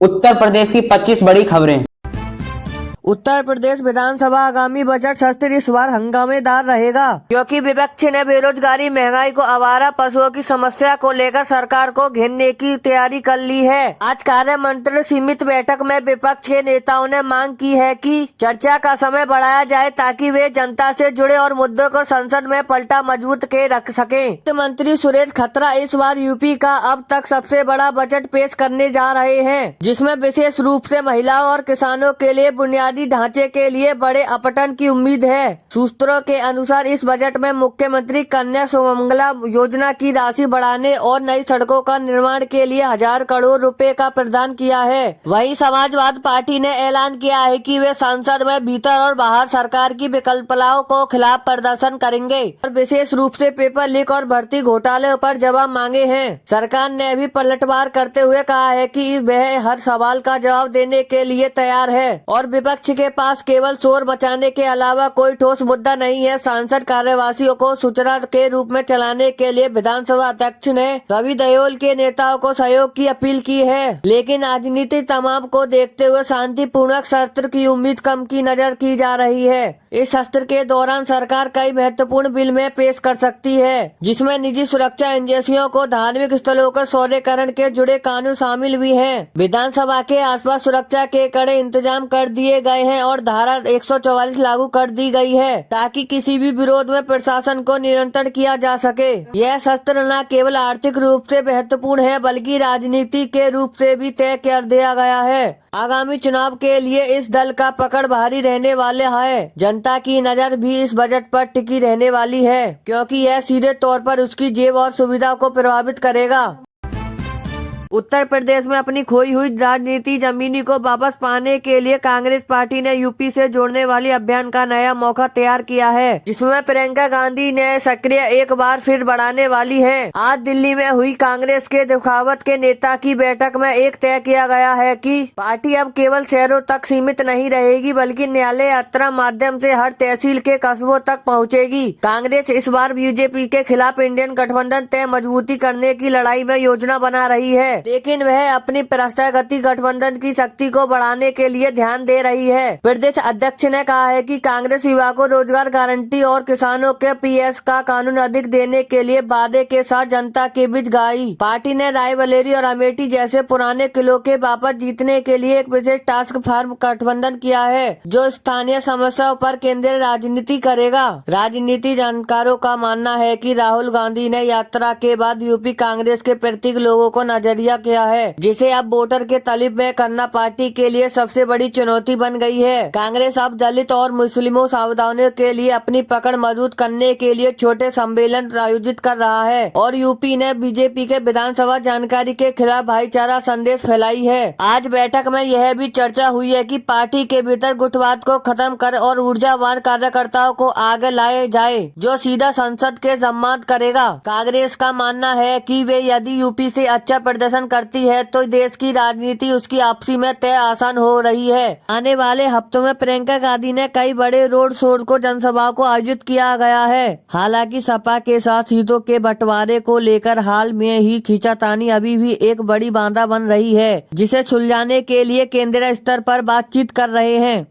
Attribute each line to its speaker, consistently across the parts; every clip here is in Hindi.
Speaker 1: उत्तर प्रदेश की 25 बड़ी खबरें।
Speaker 2: उत्तर प्रदेश विधानसभा आगामी बजट सत्र इस बार हंगामेदार रहेगा, क्योंकि विपक्ष ने बेरोजगारी, महंगाई को आवारा पशुओं की समस्या को लेकर सरकार को घेरने की तैयारी कर ली है। आज कार्य मंत्री सीमित बैठक में विपक्ष के नेताओं ने मांग की है कि चर्चा का समय बढ़ाया जाए ताकि वे जनता से जुड़े और मुद्दों को संसद में पलटा मजबूत के रख सके। वित्त मंत्री सुरेश खन्ना इस बार यूपी का अब तक सबसे बड़ा बजट पेश करने जा रहे हैं, जिसमें विशेष रूप से महिलाओं और किसानों के लिए बुनियादी ढांचे के लिए बड़े अपटन की उम्मीद है। सूत्रों के अनुसार इस बजट में मुख्यमंत्री कन्या सुमंगला योजना की राशि बढ़ाने और नई सड़कों का निर्माण के लिए 1000 करोड़ रुपए का प्रावधान किया है। वहीं समाजवादी पार्टी ने ऐलान किया है कि वे संसद में भीतर और बाहर सरकार की विकल्पनाओं को खिलाफ प्रदर्शन करेंगे और विशेष रूप से पेपर लीक और भर्ती घोटाले पर जवाब मांगे हैं। सरकार ने भी पलटवार करते हुए कहा है कि वह हर सवाल का जवाब देने के लिए तैयार है और विपक्ष के पास केवल शोर मचाने के अलावा कोई ठोस मुद्दा नहीं है। सांसद कार्यवासियों को सूचना के रूप में चलाने के लिए विधानसभा अध्यक्ष ने सभी दलों के नेताओं को सहयोग की अपील की है, लेकिन राजनीतिक तनाव को देखते हुए शांतिपूर्ण सत्र की उम्मीद कम की नजर की जा रही है। इस सत्र के दौरान सरकार कई महत्वपूर्ण बिल में पेश कर सकती है, जिसमें निजी सुरक्षा एजेंसियों को धार्मिक स्थलों के सौदेकरण के जुड़े कानून शामिल भी हैं। विधानसभा के आसपास सुरक्षा के कड़े इंतजाम कर दिए गए हैं और धारा 144 लागू कर दी गई है ताकि किसी भी विरोध में प्रशासन को नियंत्रण किया जा सके। यह सत्र न केवल आर्थिक रूप से महत्वपूर्ण है बल्कि राजनीति के रूप से भी तय कर दिया गया है। आगामी चुनाव के लिए इस दल का पकड़ भारी रहने वाले है। जनता की नजर भी इस बजट पर टिकी रहने वाली है, क्योंकि यह सीधे तौर पर उसकी जेब और सुविधा को प्रभावित करेगा। उत्तर प्रदेश में अपनी खोई हुई राजनीति जमीनी को वापस पाने के लिए कांग्रेस पार्टी ने यूपी से जोड़ने वाली अभियान का नया मौका तैयार किया है, जिसमें प्रियंका गांधी ने सक्रिय एक बार फिर बढ़ाने वाली है। आज दिल्ली में हुई कांग्रेस के दिखावत के नेता की बैठक में एक तय किया गया है कि पार्टी अब केवल शहरों तक सीमित नहीं रहेगी बल्कि न्यायालय यात्रा माध्यम से हर तहसील के कस्बों तक पहुँचेगी। कांग्रेस इस बार बीजेपी के खिलाफ इंडियन गठबंधन तय मजबूती करने की लड़ाई में योजना बना रही है, लेकिन वह अपनी प्रत्यागति गठबंधन की शक्ति को बढ़ाने के लिए ध्यान दे रही है। प्रदेश अध्यक्ष ने कहा है कि कांग्रेस युवा को रोजगार गारंटी और किसानों के पीएस का कानून अधिक देने के लिए वादे के साथ जनता के बीच गई। पार्टी ने रायबरेली और अमेठी जैसे पुराने किलों के वापस जीतने के लिए एक विशेष टास्क फोर्स गठबंधन किया है, जो स्थानीय समस्याओं पर केंद्रीय राजनीति करेगा। राजनीति जानकारों का मानना है कि राहुल गांधी ने यात्रा के बाद यूपी कांग्रेस के प्रतीक लोगों को नजरिया किया है, जिसे अब वोटर के तलब में करना पार्टी के लिए सबसे बड़ी चुनौती बन गई है। कांग्रेस अब दलित और मुस्लिमों सावधानियों के लिए अपनी पकड़ मजबूत करने के लिए छोटे सम्मेलन आयोजित कर रहा है और यूपी ने बीजेपी के विधानसभा जानकारी के खिलाफ भाईचारा संदेश फैलाई है। आज बैठक में यह भी चर्चा हुई है कि पार्टी के भीतर गुटवाद को खत्म कर और ऊर्जावान कार्यकर्ताओं को आगे लाए जाए, जो सीधा संसद के सम्मान करेगा। कांग्रेस का मानना है कि वे यदि यूपी से अच्छा प्रदर्शन करती है तो देश की राजनीति उसकी आपसी में तय आसान हो रही है। आने वाले हफ्तों में प्रियंका गांधी ने कई बड़े रोड शो को जनसभा को आयोजित किया गया है। हालांकि सपा के साथ सीटों के बंटवारे को लेकर हाल में ही खींचातानी अभी भी एक बड़ी बाधा बन रही है, जिसे सुलझाने के लिए केंद्रीय स्तर पर बातचीत कर रहे हैं।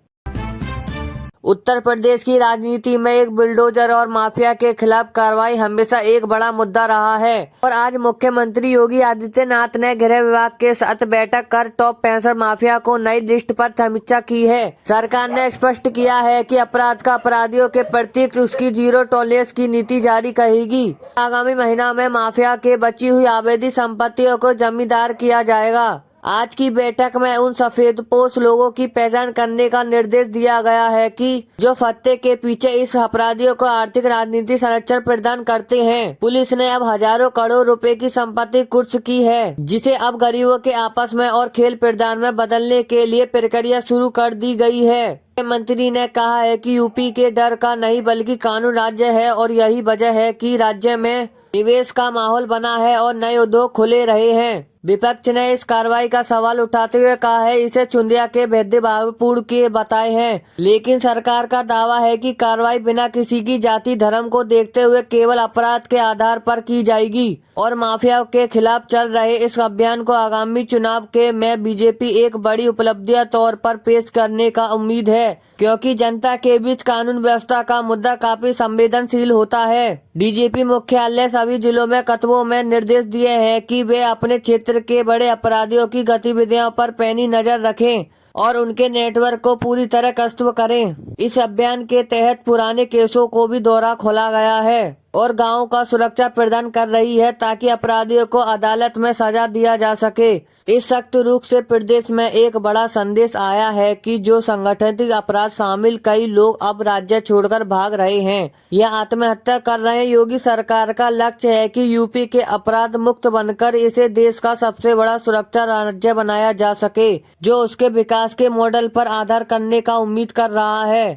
Speaker 2: उत्तर प्रदेश की राजनीति में एक बुलडोजर और माफिया के खिलाफ कार्रवाई हमेशा एक बड़ा मुद्दा रहा है और आज मुख्यमंत्री योगी आदित्यनाथ ने गृह विभाग के साथ बैठक कर टॉप 65 माफिया को नई लिस्ट पर समीक्षा की है। सरकार ने स्पष्ट किया है कि अपराध का अपराधियों के प्रति उसकी जीरो टॉलरेंस की नीति जारी करेगी। आगामी महीना में माफिया के बची हुई अवैध संपत्तियों को जमींदार किया जाएगा। आज की बैठक में उन सफेदपोश लोगों की पहचान करने का निर्देश दिया गया है कि जो फत्ते के पीछे इस अपराधियों को आर्थिक राजनीतिक संरक्षण प्रदान करते हैं। पुलिस ने अब हजारों करोड़ रुपए की संपत्ति कुर्क की है, जिसे अब गरीबों के आपस में और खेल प्रदान में बदलने के लिए प्रक्रिया शुरू कर दी गई है। मंत्री ने कहा है कि यूपी के डर का नहीं बल्कि कानून राज्य है और यही वजह है कि राज्य में निवेश का माहौल बना है और नए उद्योग खुले रहे हैं। विपक्ष ने इस कार्रवाई का सवाल उठाते हुए कहा है इसे चुंदिया के भेदभावपूर्ण के बताए हैं, लेकिन सरकार का दावा है कि कार्रवाई बिना किसी की जाति धर्म को देखते हुए केवल अपराध के आधार पर की जाएगी और माफिया के खिलाफ चल रहे इस अभियान को आगामी चुनाव के में बीजेपी एक बड़ी उपलब्धि तौर पर पेश करने का उम्मीद है, क्योंकि जनता के बीच कानून व्यवस्था का मुद्दा काफी संवेदनशील होता है। डीजीपी मुख्यालय सभी जिलों में कस्बों में निर्देश दिए हैं कि वे अपने क्षेत्र के बड़े अपराधियों की गतिविधियों पर पैनी नजर रखें और उनके नेटवर्क को पूरी तरह कष्ट करें। इस अभियान के तहत पुराने केसों को भी दौरा खोला गया है और गांवों का सुरक्षा प्रदान कर रही है ताकि अपराधियों को अदालत में सजा दिया जा सके। इस सख्त रूख से प्रदेश में एक बड़ा संदेश आया है कि जो संगठित अपराध शामिल कई लोग अब राज्य छोड़कर भाग रहे हैं या आत्महत्या कर रहे हैं। योगी सरकार का लक्ष्य है कि यूपी के अपराध मुक्त बनकर इसे देश का सबसे बड़ा सुरक्षा राज्य बनाया जा सके, जो उसके विकास के मॉडल पर आधार करने का उम्मीद कर रहा है।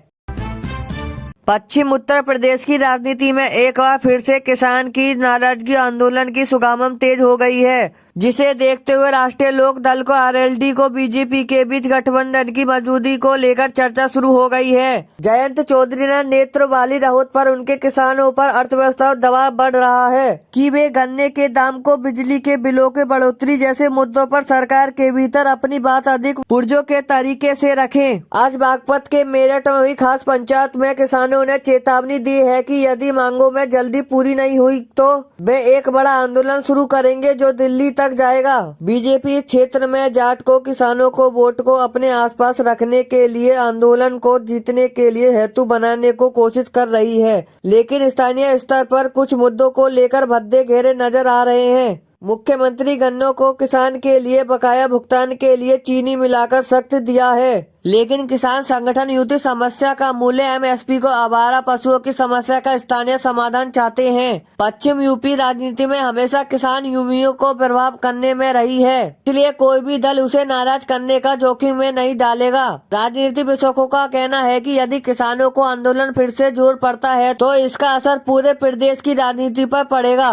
Speaker 2: पश्चिम उत्तर प्रदेश की राजनीति में एक बार फिर से किसान की नाराजगी आंदोलन की सुगमता तेज हो गई है, जिसे देखते हुए राष्ट्रीय लोक दल को आरएलडी को बीजेपी के बीच गठबंधन की मौजूदगी को लेकर चर्चा शुरू हो गई है। जयंत चौधरी ने नेत्रवाली राहत पर उनके किसानों पर अर्थव्यवस्था दबाव बढ़ रहा है कि वे गन्ने के दाम को बिजली के बिलों के बढ़ोतरी जैसे मुद्दों पर सरकार के भीतर अपनी बात अधिक पुरजोर के तरीके से रखें। आज बागपत के मेरठ में हुई खास पंचायत में किसानों ने चेतावनी दी है कि यदि मांगों में जल्दी पूरी नहीं हुई तो वे एक बड़ा आंदोलन शुरू करेंगे जो दिल्ली तक जाएगा। बीजेपी इस क्षेत्र में जाट को किसानों को वोट को अपने आसपास रखने के लिए आंदोलन को जीतने के लिए हेतु बनाने को कोशिश कर रही है, लेकिन स्थानीय स्तर पर कुछ मुद्दों को लेकर भद्दे घेरे नजर आ रहे हैं। मुख्यमंत्री गन्नों को किसान के लिए बकाया भुगतान के लिए चीनी मिलाकर सख्त दिया है, लेकिन किसान संगठन युति समस्या का मूल्य एमएसपी को आवारा पशुओं की समस्या का स्थानीय समाधान चाहते हैं। पश्चिम यूपी राजनीति में हमेशा किसान यूनियों को प्रभाव करने में रही है, इसलिए कोई भी दल उसे नाराज करने का जोखिम में नहीं डालेगा। राजनीति विशेषज्ञों का कहना है कि यदि किसानों को आंदोलन फिर से जोर पड़ता है तो इसका असर पूरे प्रदेश की राजनीति पर पड़ेगा।